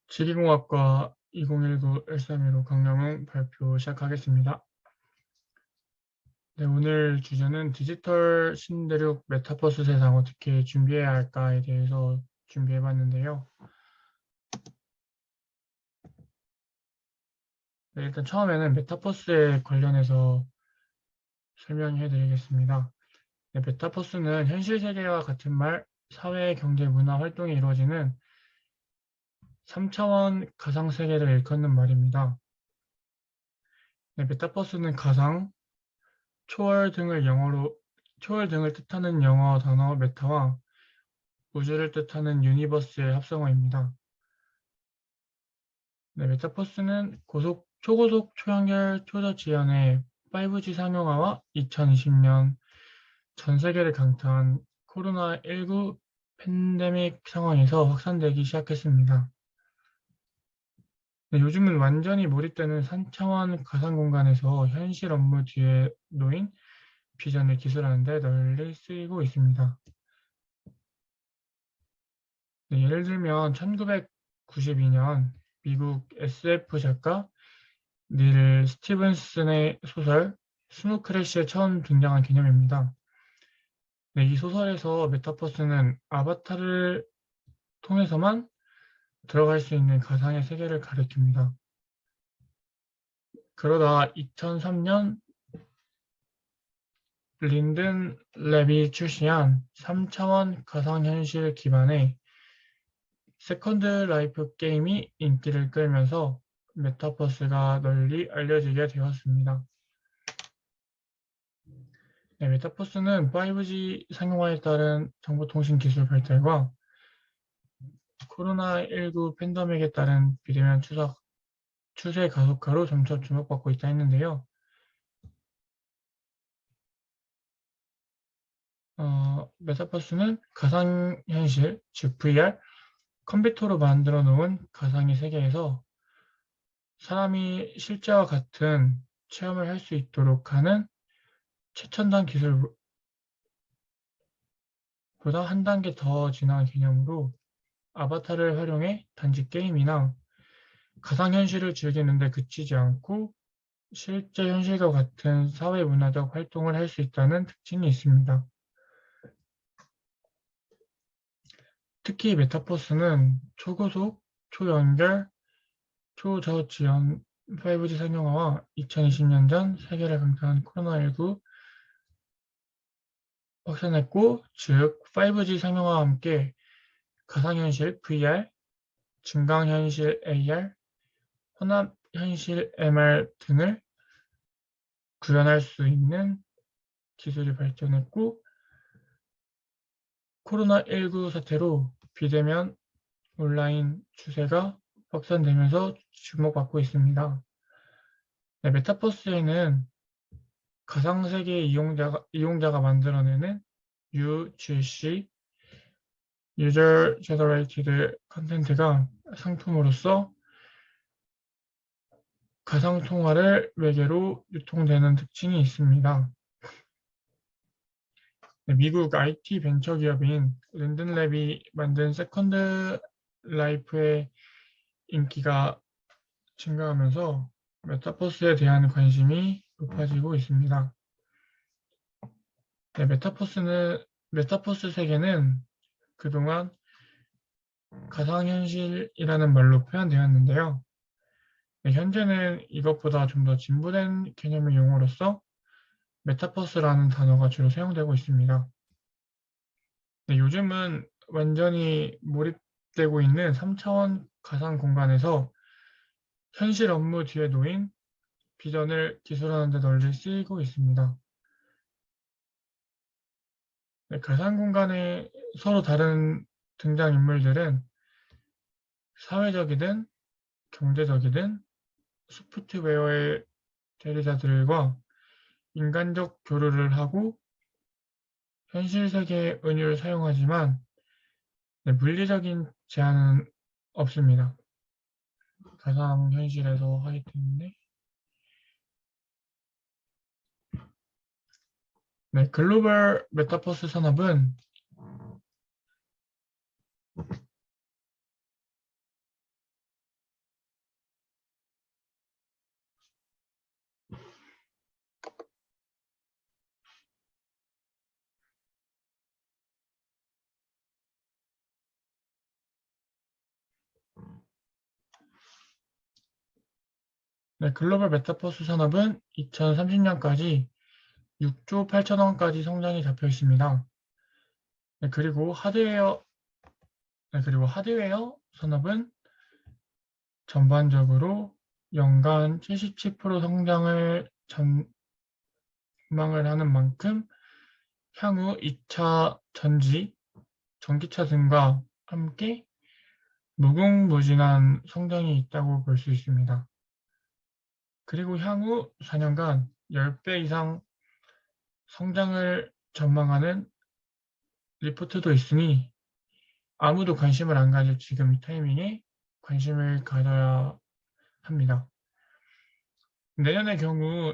지리공학과 2019-131호 강령응 발표 시작하겠습니다. 네, 오늘 주제는 디지털 신대륙 메타버스 세상 어떻게 준비해야 할까에 대해서 준비해봤는데요. 네, 일단 처음에는 메타버스에 관련해서 설명해드리겠습니다. 네, 메타버스는 현실 세계와 같은 말, 사회, 경제, 문화 활동이 이루어지는 3차원 가상세계를 일컫는 말입니다. 네, 메타버스는 가상, 초월 등을 뜻하는 영어 단어 메타와 우주를 뜻하는 유니버스의 합성어입니다. 네, 메타버스는 초고속 초연결 초저지연의 5G 상용화와 2020년 전 세계를 강타한 코로나19 팬데믹 상황에서 확산되기 시작했습니다. 네, 요즘은 완전히 몰입되는 3차원 가상 공간에서 현실 업무 뒤에 놓인 비전을 기술하는 데 널리 쓰이고 있습니다. 네, 예를 들면 1992년 미국 SF 작가 닐 스티븐슨의 소설 스노우 크래시에 처음 등장한 개념입니다. 네, 이 소설에서 메타버스는 아바타를 통해서만 들어갈 수 있는 가상의 세계를 가리킵니다. 그러다 2003년 린든 랩이 출시한 3차원 가상현실 기반의 세컨드 라이프 게임이 인기를 끌면서 메타버스가 널리 알려지게 되었습니다. 네, 메타버스는 5G 상용화에 따른 정보통신 기술 발달과 코로나19 팬데믹에 따른 비대면 추세 가속화로 점차 주목받고 있다 했는데요. 메타버스는 가상현실, 즉 VR, 컴퓨터로 만들어 놓은 가상의 세계에서 사람이 실제와 같은 체험을 할 수 있도록 하는 최첨단 기술보다 한 단계 더 진화한 개념으로 아바타를 활용해 단지 게임이나 가상현실을 즐기는 데 그치지 않고 실제 현실과 같은 사회문화적 활동을 할 수 있다는 특징이 있습니다. 특히 메타버스는 초고속, 초연결, 초저지연 5G 상용화와 2020년 전 세계를 강타한 코로나19 확산했고, 즉 5G 상용화와 함께 가상현실 VR, 증강현실 AR, 혼합현실 MR 등을 구현할 수 있는 기술이 발전했고, 코로나19 사태로 비대면 온라인 추세가 확산되면서 주목받고 있습니다. 네, 메타버스에는 가상세계 이용자가 만들어내는 UGC, User Generated Content가 상품으로서 가상통화를 매개로 유통되는 특징이 있습니다. 네, 미국 IT 벤처기업인 랜든랩이 만든 세컨드 라이프의 인기가 증가하면서 메타버스에 대한 관심이 높아지고 있습니다. 네, 메타버스 세계는 그동안 가상현실이라는 말로 표현되었는데요. 네, 현재는 이것보다 좀 더 진보된 개념의 용어로서 메타버스라는 단어가 주로 사용되고 있습니다. 네, 요즘은 완전히 몰입되고 있는 3차원 가상 공간에서 현실 업무 뒤에 놓인 비전을 기술하는 데 널리 쓰이고 있습니다. 네, 가상 공간의 서로 다른 등장인물들은 사회적이든 경제적이든 소프트웨어의 대리자들과 인간적 교류를 하고 현실 세계의 은유를 사용하지만 네, 물리적인 제한은 없습니다. 가상 현실에서 하기 때문에. 네, 글로벌 메타버스 산업은 네, 글로벌 메타버스 산업은 2030년까지 6조 8천원까지 성장이 잡혀 있습니다. 네, 그리고 하드웨어 산업은 전반적으로 연간 77% 성장을 전망을 하는 만큼 향후 2차 전기차 등과 함께 무궁무진한 성장이 있다고 볼 수 있습니다. 그리고 향후 4년간 10배 이상 성장을 전망하는 리포트도 있으니 아무도 관심을 안 가질 지금 이 타이밍에 관심을 가져야 합니다. 내년의 경우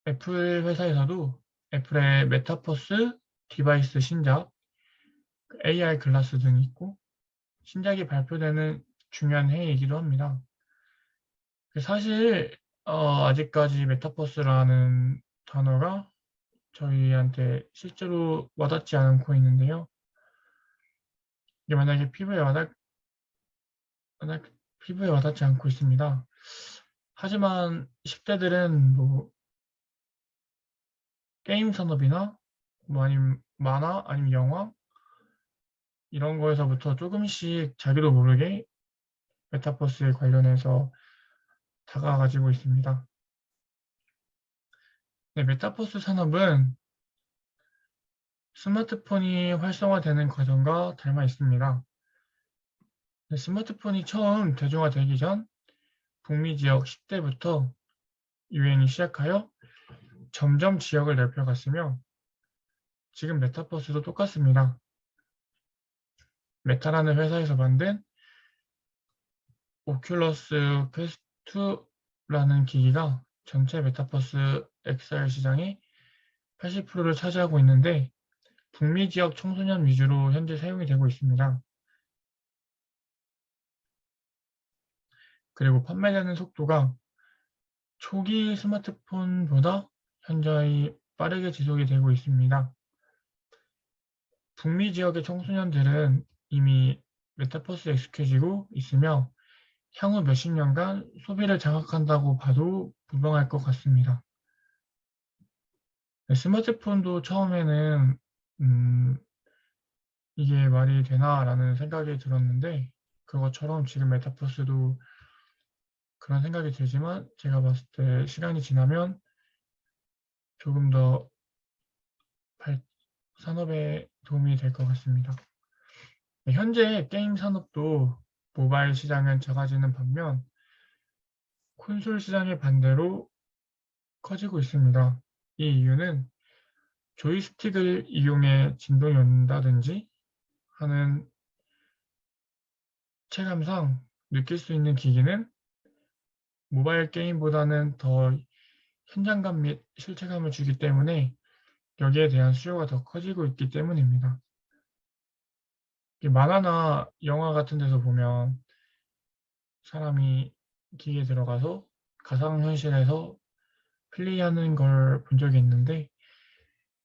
애플 회사에서도 애플의 메타버스 디바이스 신작, AR 글라스 등이 있고 신작이 발표되는 중요한 해이기도 합니다. 사실 아직까지 메타버스라는 단어가 저희한테 실제로 와닿지 않고 있는데요. 이게 만약에 피부에 와닿지 않고 있습니다. 하지만 10대들은 뭐 게임 산업이나 뭐 아니면 만화 아니면 영화 이런 거에서부터 조금씩 자기도 모르게 메타버스에 관련해서 다가가지고 있습니다. 네, 메타버스 산업은 스마트폰이 활성화되는 과정과 닮아 있습니다. 네, 스마트폰이 처음 대중화되기 전 북미 지역 10대부터 유행이 시작하여 점점 지역을 넓혀갔으며 지금 메타버스도 똑같습니다. 메타라는 회사에서 만든 오큘러스 퀘스트2라는 기기가 전체 메타버스 XR 시장의 80%를 차지하고 있는데 북미 지역 청소년 위주로 현재 사용이 되고 있습니다. 그리고 판매되는 속도가 초기 스마트폰보다 현저히 빠르게 지속이 되고 있습니다. 북미 지역의 청소년들은 이미 메타버스에 익숙해지고 있으며 향후 몇십 년간 소비를 장악한다고 봐도 무방할 것 같습니다. 네, 스마트폰도 처음에는 이게 말이 되나라는 생각이 들었는데 그것처럼 지금 메타버스도 그런 생각이 들지만 제가 봤을 때 시간이 지나면 조금 더 산업에 도움이 될 것 같습니다. 네, 현재 게임 산업도 모바일 시장은 작아지는 반면 콘솔 시장의 반대로 커지고 있습니다. 이 이유는 조이스틱을 이용해 진동이 온다든지 하는 체감상 느낄 수 있는 기기는 모바일 게임보다는 더 현장감 및 실체감을 주기 때문에 여기에 대한 수요가 더 커지고 있기 때문입니다. 만화나 영화 같은 데서 보면 사람이 기기에 들어가서 가상현실에서 플레이하는 걸 본 적이 있는데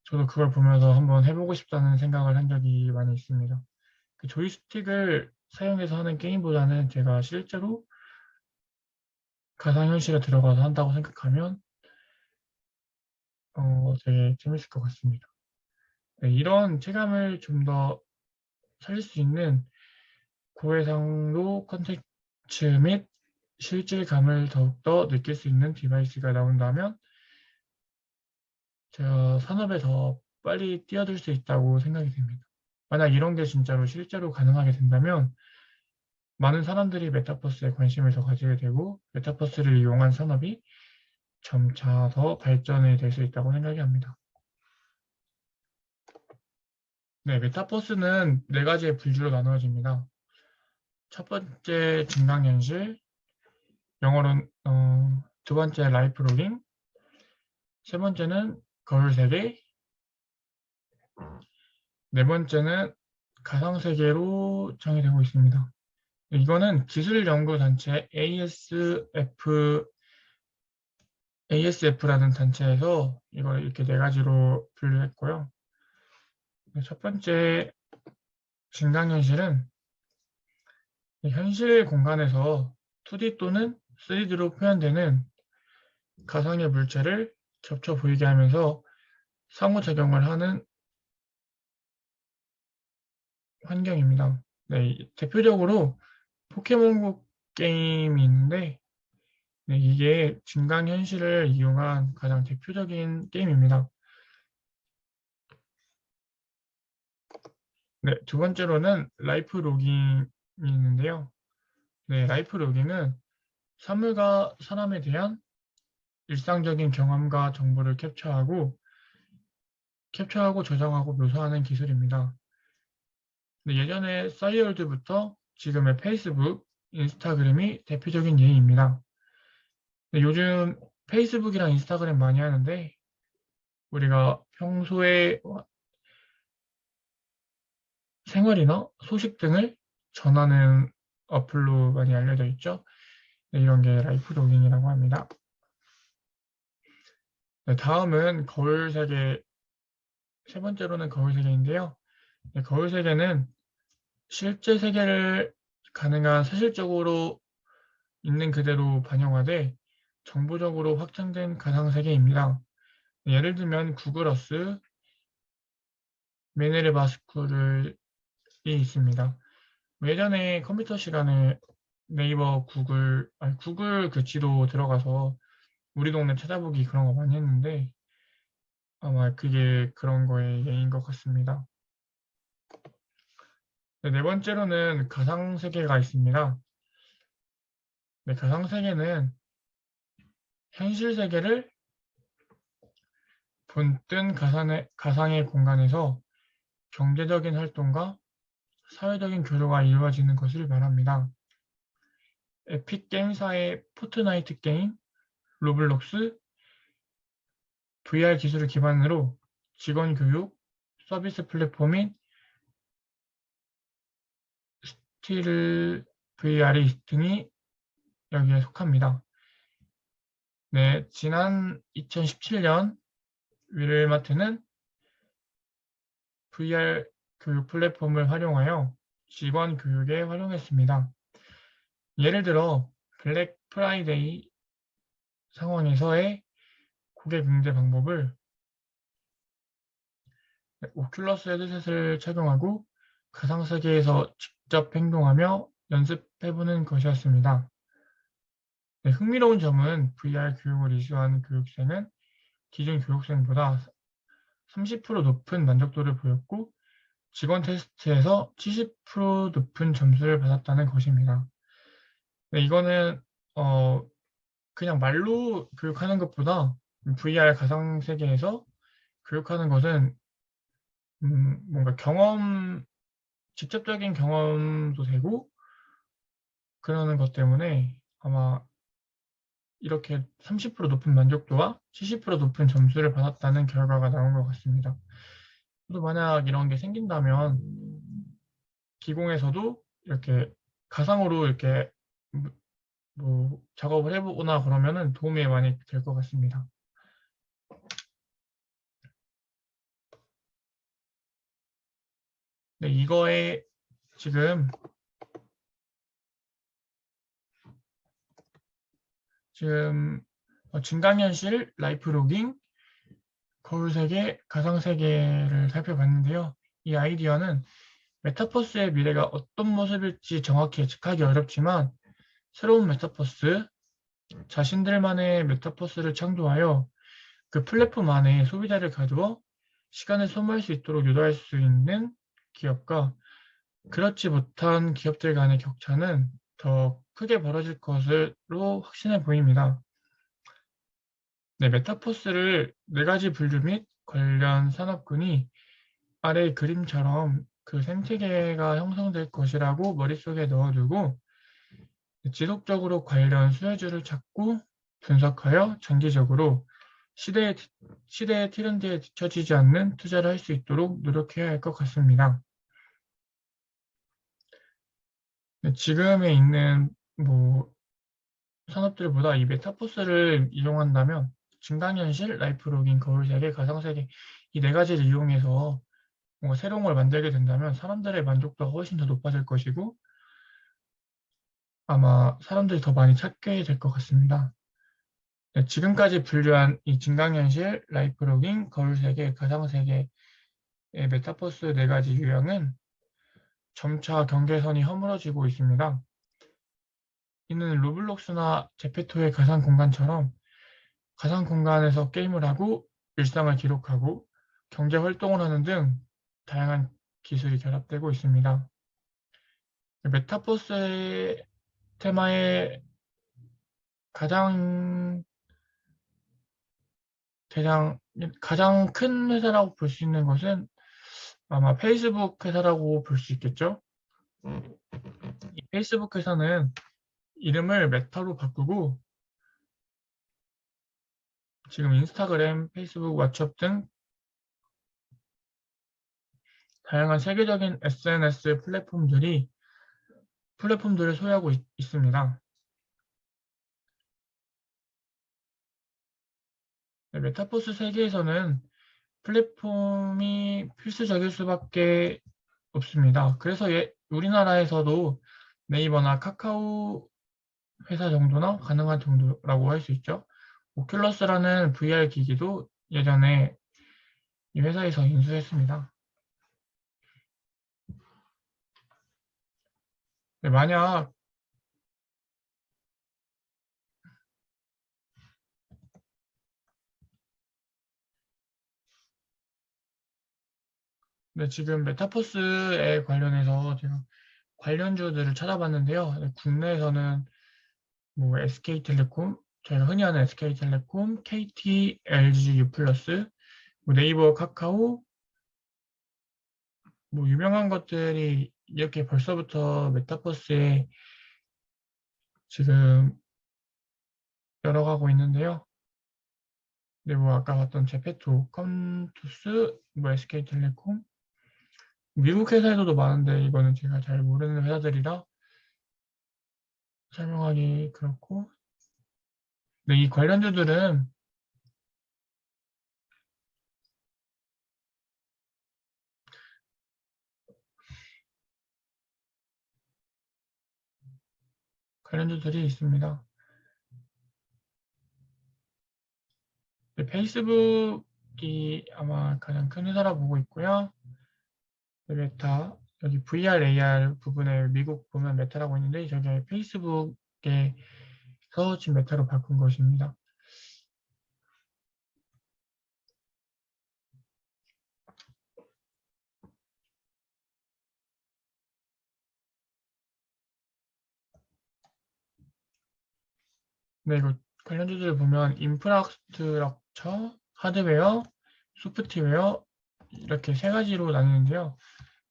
저도 그걸 보면서 한번 해보고 싶다는 생각을 한 적이 많이 있습니다. 그 조이스틱을 사용해서 하는 게임보다는 제가 실제로 가상현실에 들어가서 한다고 생각하면 되게 재밌을 것 같습니다. 네, 이런 체감을 좀 더 살릴 수 있는 고해상도 콘텐츠 및 실질감을 더욱더 느낄 수 있는 디바이스가 나온다면 제가 산업에 더 빨리 뛰어들 수 있다고 생각이 됩니다. 만약 이런 게 진짜로 실제로 가능하게 된다면 많은 사람들이 메타버스에 관심을 더 가지게 되고 메타버스를 이용한 산업이 점차 더 발전이 될 수 있다고 생각이 합니다. 네, 메타버스는 네 가지의 분류로 나누어집니다. 첫 번째 증강현실, 영어로는 두 번째 라이프 로깅, 세 번째는 거울 세계, 네 번째는 가상 세계로 정의되고 있습니다. 이거는 기술 연구 단체 ASF라는 단체에서 이걸 이렇게 네 가지로 분류했고요. 첫 번째 증강현실은 현실 공간에서 2D 또는 3D로 표현되는 가상의 물체를 겹쳐 보이게 하면서 상호작용을 하는 환경입니다. 네, 대표적으로 포켓몬고 게임이 있는데 네, 이게 증강현실을 이용한 가장 대표적인 게임입니다. 네, 두 번째로는 라이프 로깅이 있는데요. 네, 라이프 로깅은 사물과 사람에 대한 일상적인 경험과 정보를 캡처하고 저장하고 묘사하는 기술입니다. 네, 예전에 싸이월드부터 지금의 페이스북, 인스타그램이 대표적인 예입니다. 네, 요즘 페이스북이랑 인스타그램 많이 하는데 우리가 평소에 생활이나 소식 등을 전하는 어플로 많이 알려져 있죠. 네, 이런 게 라이프 로깅이라고 합니다. 네, 다음은 거울 세계, 세 번째로는 거울 세계인데요. 네, 거울 세계는 실제 세계를 가능한 사실적으로 있는 그대로 반영하되 정보적으로 확장된 가상 세계입니다. 네, 예를 들면 구글 어스, 메네르바 스쿨이 있습니다. 예전에 컴퓨터 시간에 네이버 구글 그 지도 들어가서 우리 동네 찾아보기 그런 거 많이 했는데 아마 그게 그런 거의 예인 것 같습니다. 네, 네 번째로는 가상세계가 있습니다. 네, 가상세계는 현실 세계를 본뜬 가상의 공간에서 경제적인 활동과 사회적인 교류가 이루어지는 것을 말합니다. 에픽 게임사의 포트나이트 게임, 로블록스, VR 기술을 기반으로 직원 교육, 서비스 플랫폼인 스틸 VR 등이 여기에 속합니다. 네, 지난 2017년 윌마트는 VR 교육 플랫폼을 활용하여 직원 교육에 활용했습니다. 예를 들어 블랙 프라이데이 상황에서의 고객 응대 방법을 오큘러스 헤드셋을 착용하고 가상세계에서 직접 행동하며 연습해보는 것이었습니다. 네, 흥미로운 점은 VR 교육을 이수한 교육생은 기존 교육생보다 30% 높은 만족도를 보였고 직원 테스트에서 70% 높은 점수를 받았다는 것입니다. 네, 이거는 그냥 말로 교육하는 것보다 VR 가상세계에서 교육하는 것은 뭔가 직접적인 경험도 되고 그러는 것 때문에 아마 이렇게 30% 높은 만족도와 70% 높은 점수를 받았다는 결과가 나온 것 같습니다. 또 만약 이런 게 생긴다면 기공에서도 이렇게 가상으로 이렇게 뭐 작업을 해보거나 그러면은 도움이 많이 될 것 같습니다. 네, 이거에 지금 증강현실, 라이프 로깅, 거울세계, 가상세계를 살펴봤는데요. 이 아이디어는 메타버스의 미래가 어떤 모습일지 정확히 예측하기 어렵지만 새로운 메타버스, 자신들만의 메타버스를 창조하여 그 플랫폼 안에 소비자를 가두어 시간을 소모할 수 있도록 유도할 수 있는 기업과 그렇지 못한 기업들 간의 격차는 더 크게 벌어질 것으로 확신해 보입니다. 네, 메타버스를 네 가지 분류 및 관련 산업군이 아래 그림처럼 그 생태계가 형성될 것이라고 머릿속에 넣어두고 지속적으로 관련 수혜주를 찾고 분석하여 장기적으로 시대의 트렌드에 뒤처지지 않는 투자를 할 수 있도록 노력해야 할 것 같습니다. 지금에 있는 산업들보다 이 메타버스를 이용한다면 증강현실, 라이프 로깅, 거울세계, 가상세계 이 네 가지를 이용해서 뭔가 새로운 걸 만들게 된다면 사람들의 만족도가 훨씬 더 높아질 것이고 아마 사람들이 더 많이 찾게 될 것 같습니다. 네, 지금까지 분류한 이 증강현실, 라이프로깅, 거울세계, 가상세계의 메타버스 네 가지 유형은 점차 경계선이 허물어지고 있습니다. 이는 로블록스나 제페토의 가상 공간처럼 가상 공간에서 게임을 하고 일상을 기록하고 경제 활동을 하는 등 다양한 기술이 결합되고 있습니다. 메타버스의 테마의 가장 대장 가장 큰 회사라고 볼 수 있는 것은 아마 페이스북 회사라고 볼 수 있겠죠. 이 페이스북 회사는 이름을 메타로 바꾸고 지금 인스타그램, 페이스북, 왓츠업 등 다양한 세계적인 SNS 플랫폼들을 소유하고 있습니다. 네, 메타버스 세계에서는 플랫폼이 필수적일 수밖에 없습니다. 그래서 우리나라에서도 네이버나 카카오 회사 정도나 가능한 정도라고 할 수 있죠. 오큘러스라는 VR 기기도 예전에 이 회사에서 인수했습니다. 네, 만약 지금 메타버스에 관련해서 제가 관련주들을 찾아봤는데요. 네, 국내에서는 뭐 SK텔레콤, 저희가 흔히 아는 SK텔레콤, KT, LG U+, 뭐 네이버, 카카오, 뭐 유명한 것들이 이렇게 벌써부터 메타버스에 지금 열어가고 있는데요. 네, 뭐 아까 봤던 제페토, 컴투스, 뭐 SK텔레콤, 미국 회사에서도 많은데 이거는 제가 잘 모르는 회사들이라 설명하기 그렇고, 네, 이 관련주들이 있습니다. 네, 페이스북이 아마 가장 큰 회사라 보고 있고요. 네, 메타, 여기 VR, AR 부분에 미국 보면 메타라고 있는데 저게 페이스북에서 지금 메타로 바꾼 것입니다. 네, 이거 관련주들 보면 인프라스트럭처, 하드웨어, 소프트웨어 이렇게 세 가지로 나뉘는데요.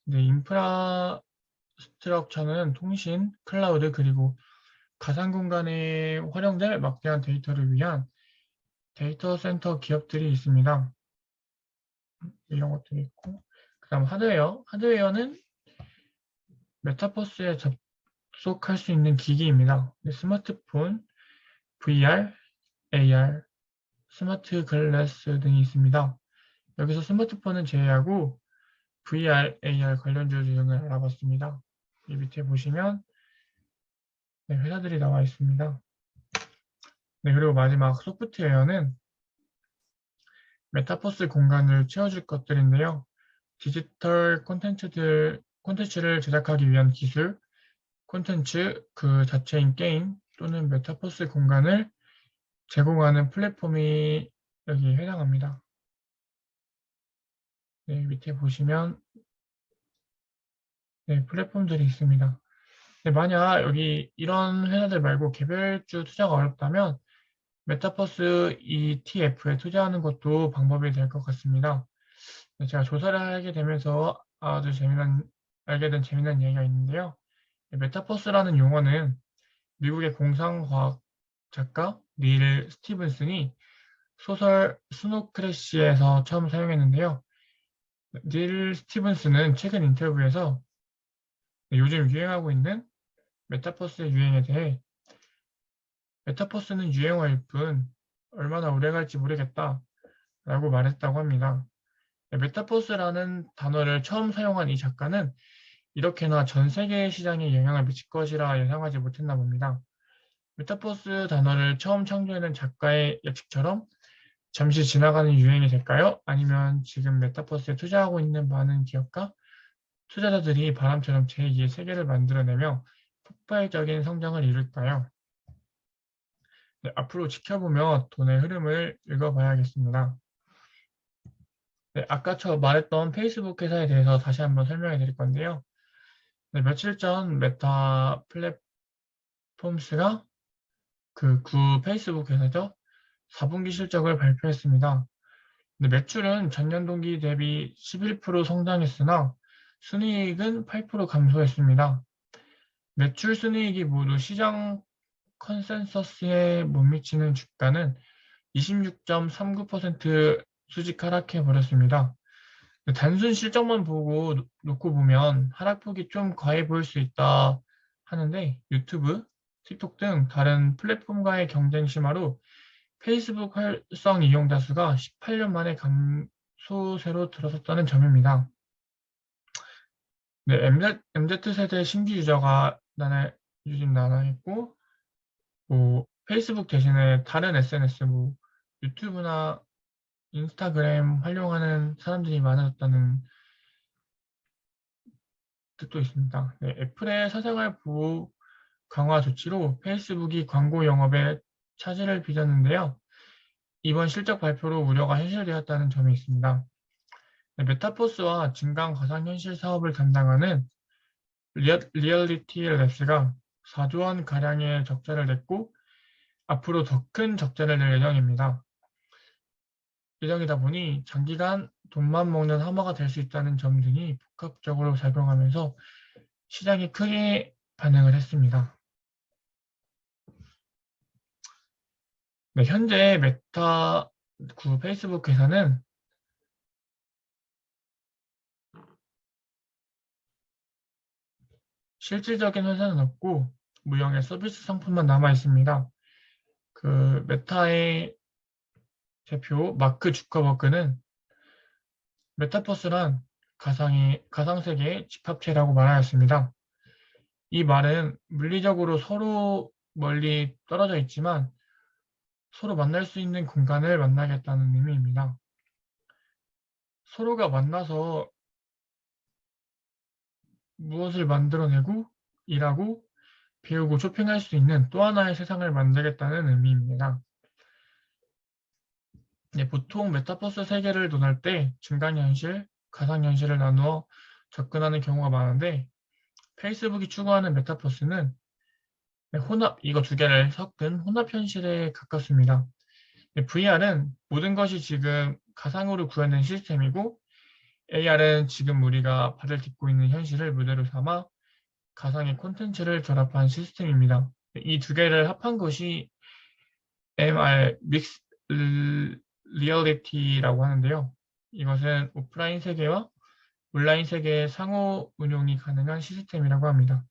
네, 인프라스트럭처는 통신, 클라우드 그리고 가상 공간에 활용될 막대한 데이터를 위한 데이터 센터 기업들이 있습니다. 이런 것들이 있고 그다음 하드웨어는 메타버스에 접속할 수 있는 기기입니다. 스마트폰, VR, AR, 스마트 글래스 등이 있습니다. 여기서 스마트폰은 제외하고 VR, AR 관련주 유형을 알아봤습니다. 이 밑에 보시면 회사들이 나와 있습니다. 네, 그리고 마지막 소프트웨어는 메타버스 공간을 채워줄 것들인데요. 디지털 콘텐츠를 제작하기 위한 기술, 콘텐츠 그 자체인 게임 또는 메타버스 공간을 제공하는 플랫폼이 여기에 해당합니다. 네, 밑에 보시면 플랫폼들이 있습니다. 네, 만약 여기 이런 회사들 말고 개별주 투자가 어렵다면 메타버스 ETF에 투자하는 것도 방법이 될 것 같습니다. 네, 제가 조사를 하게 되면서 알게 된 재미난 이야기가 있는데요. 메타버스라는 용어는 미국의 공상과학 작가 닐 스티븐슨이 소설 스노 크래시에서 처음 사용했는데요. 닐 스티븐슨은 최근 인터뷰에서 요즘 유행하고 있는 메타버스의 유행에 대해 메타버스는 유행어일 뿐 얼마나 오래 갈지 모르겠다 라고 말했다고 합니다. 메타버스라는 단어를 처음 사용한 이 작가는 이렇게나 전 세계 시장에 영향을 미칠 것이라 예상하지 못했나 봅니다. 메타버스 단어를 처음 창조해낸 작가의 예측처럼 잠시 지나가는 유행이 될까요? 아니면 지금 메타버스에 투자하고 있는 많은 기업과 투자자들이 바람처럼 제2의 세계를 만들어내며 폭발적인 성장을 이룰까요? 네, 앞으로 지켜보며 돈의 흐름을 읽어봐야겠습니다. 네, 아까 저 말했던 페이스북 회사에 대해서 다시 한번 설명해 드릴 건데요. 네, 며칠 전 메타 플랫폼스가 그 구 페이스북 회사죠. 4분기 실적을 발표했습니다. 네, 매출은 전년 동기 대비 11% 성장했으나 순이익은 8% 감소했습니다. 매출 순이익이 모두 시장 컨센서스에 못 미치는 주가는 26.39% 수직 하락해 버렸습니다. 단순 실적만 보고 놓고 보면 하락폭이 좀 과해 보일 수 있다 하는데 유튜브, 틱톡 등 다른 플랫폼과의 경쟁 심화로 페이스북 활성 이용자 수가 18년 만에 감소세로 들어섰다는 점입니다. 네, MZ세대 신규 유저가 요즘 나타났고, 페이스북 대신에 다른 SNS, 유튜브나 인스타그램 활용하는 사람들이 많아졌다는 뜻도 있습니다. 네, 애플의 사생활 보호 강화 조치로 페이스북이 광고 영업에 차질을 빚었는데요. 이번 실적 발표로 우려가 현실되었다는 점이 있습니다. 네, 메타버스와 증강 가상현실 사업을 담당하는 리얼리티 랩스가 4조 원 가량의 적자를 냈고 앞으로 더 큰 적자를 낼 예정이다 보니 장기간 돈만 먹는 하마가 될 수 있다는 점 등이 복합적으로 작용하면서 시장이 크게 반응을 했습니다. 네, 현재 메타 구 페이스북 회사는 실질적인 회사는 없고 무형의 서비스 상품만 남아 있습니다. 그 메타의 대표 마크 주커버그는 메타버스란 가상세계의 집합체라고 말하였습니다. 이 말은 물리적으로 서로 멀리 떨어져 있지만 서로 만날 수 있는 공간을 만나겠다는 의미입니다. 서로가 만나서 무엇을 만들어내고 일하고 배우고 쇼핑할 수 있는 또 하나의 세상을 만들겠다는 의미입니다. 네, 보통 메타버스 세계를 논할 때 증강현실, 가상현실을 나누어 접근하는 경우가 많은데 페이스북이 추구하는 메타버스는 이거 두 개를 섞은 혼합현실에 가깝습니다. VR은 모든 것이 지금 가상으로 구현된 시스템이고 AR은 지금 우리가 발을 딛고 있는 현실을 무대로 삼아 가상의 콘텐츠를 결합한 시스템입니다. 이 두 개를 합한 것이 MR, Mixed Reality라고 하는데요. 이것은 오프라인 세계와 온라인 세계의 상호 운용이 가능한 시스템이라고 합니다.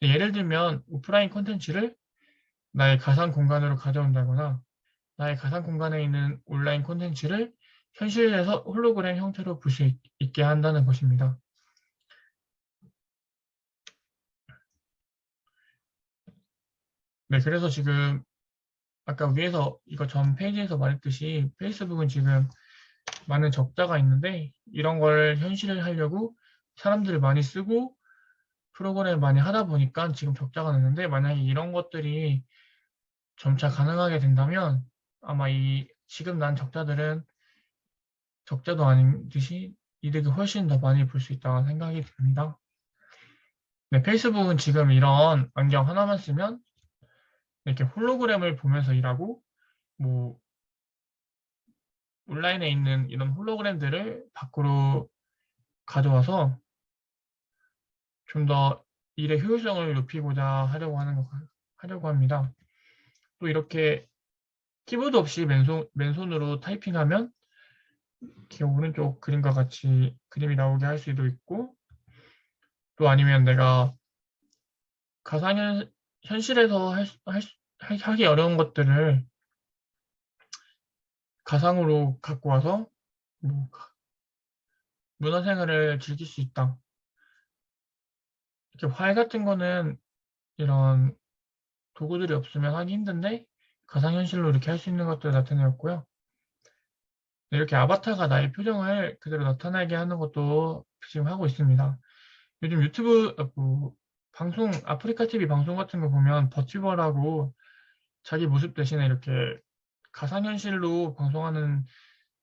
예를 들면 오프라인 콘텐츠를 나의 가상 공간으로 가져온다거나 나의 가상 공간에 있는 온라인 콘텐츠를 현실에서 홀로그램 형태로 볼 수 있게 한다는 것입니다. 네, 그래서 지금 아까 위에서 이거 전 페이지에서 말했듯이 페이스북은 지금 많은 적자가 있는데 이런 걸 현실을 하려고 사람들을 많이 쓰고 프로그램을 많이 하다 보니까 지금 적자가 났는데 만약에 이런 것들이 점차 가능하게 된다면 아마 이 지금 난 적자들은 적자도 아닌 듯이 이득이 훨씬 더 많이 볼 수 있다고 생각이 듭니다. 네, 페이스북은 지금 이런 안경 하나만 쓰면 이렇게 홀로그램을 보면서 일하고 뭐 온라인에 있는 이런 홀로그램들을 밖으로 가져와서 좀 더 일의 효율성을 높이고자 하려고 합니다. 또 이렇게 키보드 없이 맨손으로 타이핑하면 이렇게 오른쪽 그림과 같이 그림이 나오게 할 수도 있고 또 아니면 내가 현실에서 하기 어려운 것들을 가상으로 갖고 와서 뭐 문화생활을 즐길 수 있다. 이렇게 활 같은 거는 이런 도구들이 없으면 하기 힘든데 가상현실로 이렇게 할 수 있는 것들을 나타내었고요. 네, 이렇게 아바타가 나의 표정을 그대로 나타나게 하는 것도 지금 하고 있습니다. 요즘 유튜브 방송 아프리카 TV 방송 같은 거 보면 버튜버라고 자기 모습 대신에 이렇게 가상현실로 방송하는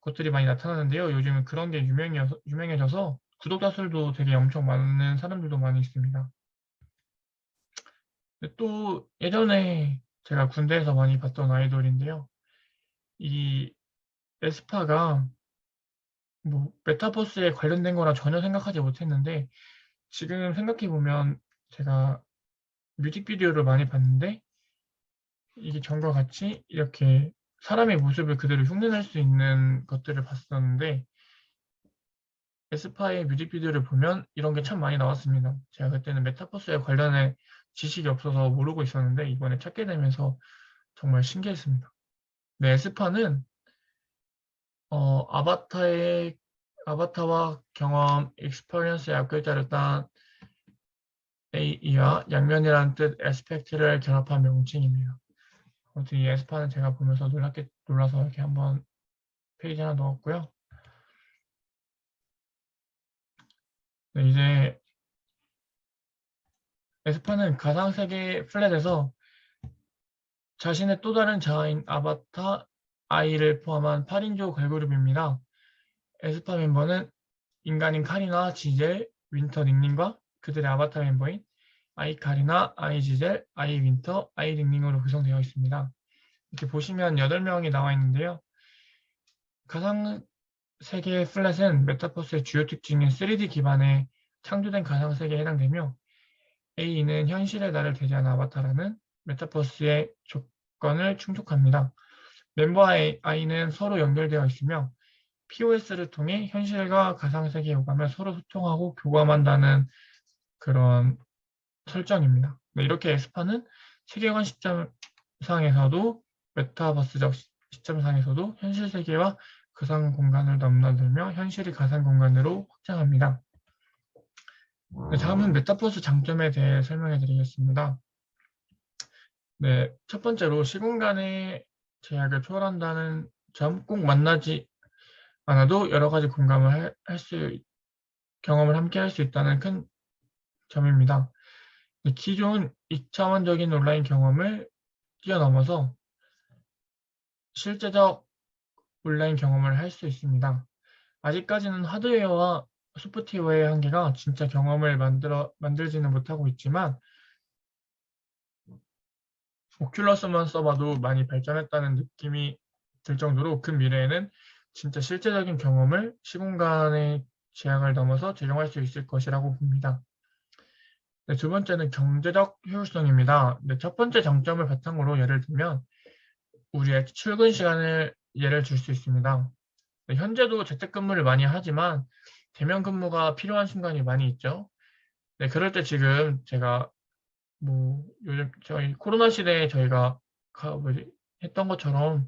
것들이 많이 나타나는데요. 요즘은 그런 게 유명해져서 구독자 수도 되게 엄청 많은 사람들도 많이 있습니다. 또 예전에 제가 군대에서 많이 봤던 아이돌인데요. 이 에스파가 메타버스에 관련된 거랑 전혀 생각하지 못했는데 지금 생각해 보면 제가 뮤직비디오를 많이 봤는데 이게 전과 같이 이렇게 사람의 모습을 그대로 흉내낼 수 있는 것들을 봤었는데 에스파의 뮤직비디오를 보면 이런 게 참 많이 나왔습니다. 제가 그때는 메타버스에 관련해 지식이 없어서 모르고 있었는데 이번에 찾게 되면서 정말 신기했습니다. 네, 에스파는 아바타와 경험, 익스퍼리언스의 앞글자를 딴 AE와 양면이라는 뜻 에스펙트를 결합한 명칭입니다. 아무튼 이 에스파는 제가 보면서 놀라서 이렇게 한번 페이지 하나 넣었고요. 네, 이제 에스파는 가상세계 플랫에서 자신의 또 다른 자아인 아바타 아이를 포함한 8인조 걸그룹입니다. 에스파 멤버는 인간인 카리나, 지젤, 윈터, 닝닝과 그들의 아바타 멤버인 아이 카리나, 아이 지젤, 아이 윈터, 아이 닝닝으로 구성되어 있습니다. 이렇게 보시면 8명이 나와 있는데요. 가상세계의 플랫은 메타버스의 주요 특징인 3D 기반의 창조된 가상세계에 해당되며 A는 현실의 나를 대체하는 아바타라는 메타버스의 조건을 충족합니다. 멤버 I는 서로 연결되어 있으며 POS를 통해 현실과 가상세계에 오가며 서로 소통하고 교감한다는 그런 설정입니다. 네, 이렇게 에스파는 세계관 시점상에서도 메타버스적 시점상에서도 현실 세계와 가상 공간을 넘나들며 현실이 가상 공간으로 확장합니다. 네, 다음은 메타버스 장점에 대해 설명해 드리겠습니다. 네, 첫 번째로 시공간의 제약을 초월한다는 점, 꼭 만나지 않아도 여러 가지 공감을 경험을 함께 할 수 있다는 큰 점입니다. 네, 기존 2차원적인 온라인 경험을 뛰어넘어서 실제적 온라인 경험을 할 수 있습니다. 아직까지는 하드웨어와 소프트웨어의 한계가 진짜 경험을 만들지는 못하고 있지만 오큘러스만 써봐도 많이 발전했다는 느낌이 들 정도로 그 미래에는 진짜 실제적인 경험을 시공간의 제약을 넘어서 제공할 수 있을 것이라고 봅니다. 네, 두 번째는 경제적 효율성입니다. 네, 첫 번째 장점을 바탕으로 예를 들면 우리의 출근 시간을 예를 들 수 있습니다. 네, 현재도 재택근무를 많이 하지만 대면 근무가 필요한 순간이 많이 있죠. 네, 그럴 때 지금 제가 요즘 저희 코로나 시대에 저희가 했던 것처럼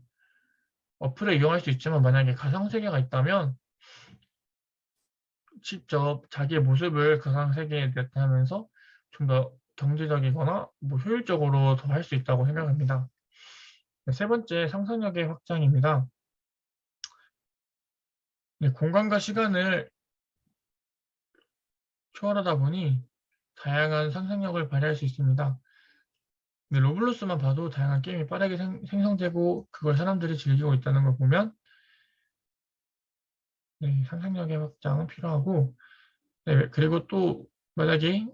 어플을 이용할 수 있지만 만약에 가상세계가 있다면 직접 자기의 모습을 가상세계에 나타내면서 좀 더 경제적이거나 효율적으로 더 할 수 있다고 생각합니다. 네, 세 번째, 상상력의 확장입니다. 네, 공간과 시간을 초월하다 보니 다양한 상상력을 발휘할 수 있습니다. 네, 로블록스만 봐도 다양한 게임이 빠르게 생성되고 그걸 사람들이 즐기고 있다는 걸 보면 네, 상상력의 확장은 필요하고 네, 그리고 또 만약에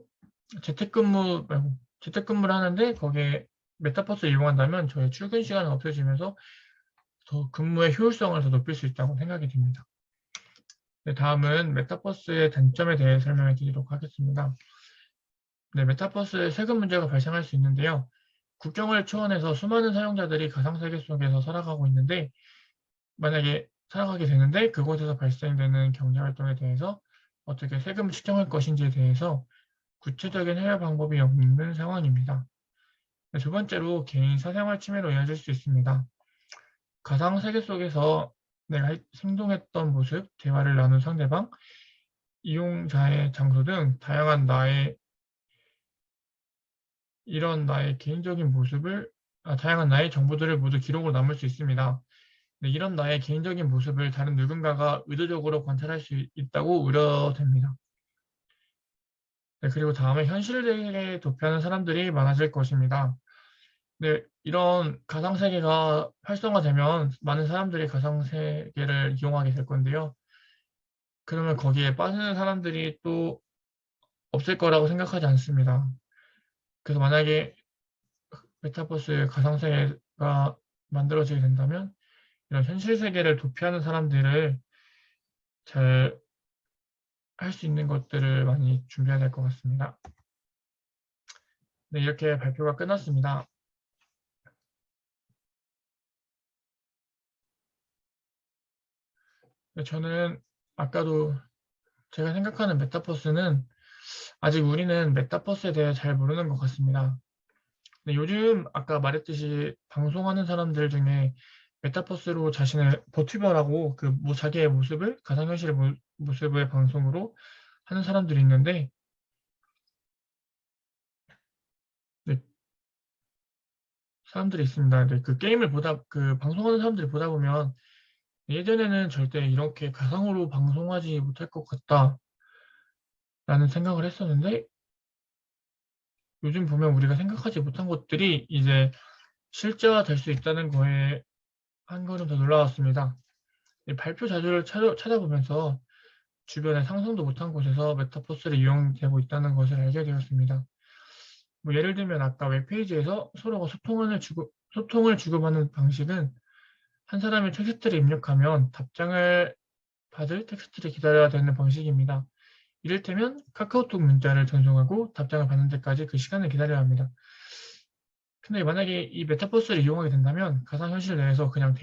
재택근무를 하는데 거기에 메타버스를 이용한다면 저의 출근 시간은 없어지면서 더 근무의 효율성을 더 높일 수 있다고 생각이 듭니다. 네, 다음은 메타버스의 단점에 대해 설명해 드리도록 하겠습니다. 네, 메타버스에 세금 문제가 발생할 수 있는데요. 국경을 초월해서 수많은 사용자들이 가상세계 속에서 살아가고 있는데 만약에 살아가게 되는데 그곳에서 발생되는 경제활동에 대해서 어떻게 세금을 측정할 것인지에 대해서 구체적인 해결 방법이 없는 상황입니다. 네, 두 번째로 개인 사생활 침해로 이어질 수 있습니다. 가상세계 속에서 내가 생동했던 모습, 대화를 나눈 상대방, 이용자의 장소 등 다양한 나의 이런 나의 개인적인 모습을, 다양한 나의 정보들을 모두 기록으로 남을 수 있습니다. 네, 이런 나의 개인적인 모습을 다른 누군가가 의도적으로 관찰할 수 있다고 우려됩니다. 네, 그리고 다음에 현실 세계에 도피하는 사람들이 많아질 것입니다. 네, 이런 가상세계가 활성화되면 많은 사람들이 가상세계를 이용하게 될 건데요. 그러면 거기에 빠지는 사람들이 또 없을 거라고 생각하지 않습니다. 그래서 만약에 메타버스 가상세계가 만들어지게 된다면 이런 현실 세계를 도피하는 사람들을 잘 할 수 있는 것들을 많이 준비해야 될 것 같습니다. 네, 이렇게 발표가 끝났습니다. 네, 저는 아까도 제가 생각하는 메타버스는 아직 우리는 메타버스에 대해 잘 모르는 것 같습니다. 근데 요즘 아까 말했듯이 방송하는 사람들 중에 메타버스로 자신을 버튜버라고 자기의 모습을 가상현실의 모습을 방송으로 하는 사람들이 있는데 네, 사람들이 있습니다. 근데 그 방송하는 사람들이 보다 보면 예전에는 절대 이렇게 가상으로 방송하지 못할 것 같다라는 생각을 했었는데 요즘 보면 우리가 생각하지 못한 것들이 이제 실제화될 수 있다는 거에 한 걸음 더 놀라웠습니다. 이 발표 자료를 찾아보면서 주변에 상상도 못한 곳에서 메타버스를 이용되고 있다는 것을 알게 되었습니다. 뭐 예를 들면 아까 웹페이지에서 서로가 소통을 주고받는 방식은 한 사람이 텍스트를 입력하면 답장을 받을 텍스트를 기다려야 되는 방식입니다. 이를테면 카카오톡 문자를 전송하고 답장을 받는 데까지 그 시간을 기다려야 합니다. 근데 만약에 이 메타버스를 이용하게 된다면 가상현실 내에서 그냥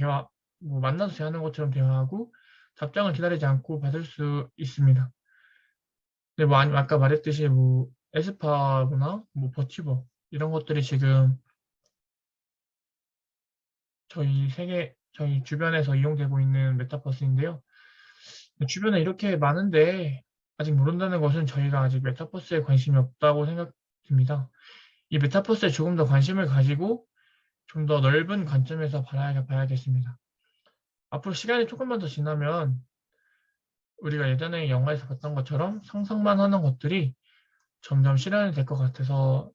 뭐 만나서 대화하는 것처럼 대화하고 답장을 기다리지 않고 받을 수 있습니다. 근데 뭐 아니면 아까 말했듯이 뭐 에스파나 뭐 버티버 이런 것들이 지금 저희 주변에서 이용되고 있는 메타버스인데요. 주변에 이렇게 많은데 아직 모른다는 것은 저희가 아직 메타버스에 관심이 없다고 생각됩니다. 이 메타버스에 조금 더 관심을 가지고 좀 더 넓은 관점에서 봐야겠습니다. 앞으로 시간이 조금만 더 지나면 우리가 예전에 영화에서 봤던 것처럼 상상만 하는 것들이 점점 실현이 될 것 같아서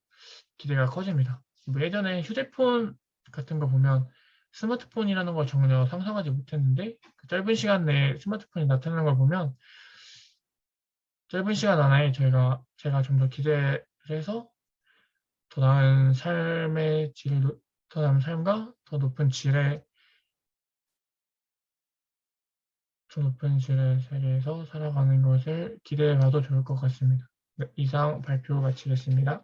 기대가 커집니다. 뭐 예전에 휴대폰 같은 거 보면 스마트폰이라는 걸 전혀 상상하지 못했는데 그 짧은 시간 내에 스마트폰이 나타나는 걸 보면 짧은 시간 안에 제가 좀 더 기대를 해서 더 나은 삶의 질을, 더 나은 삶과 더 높은 질의 세계에서 살아가는 것을 기대해 봐도 좋을 것 같습니다. 네, 이상 발표 마치겠습니다.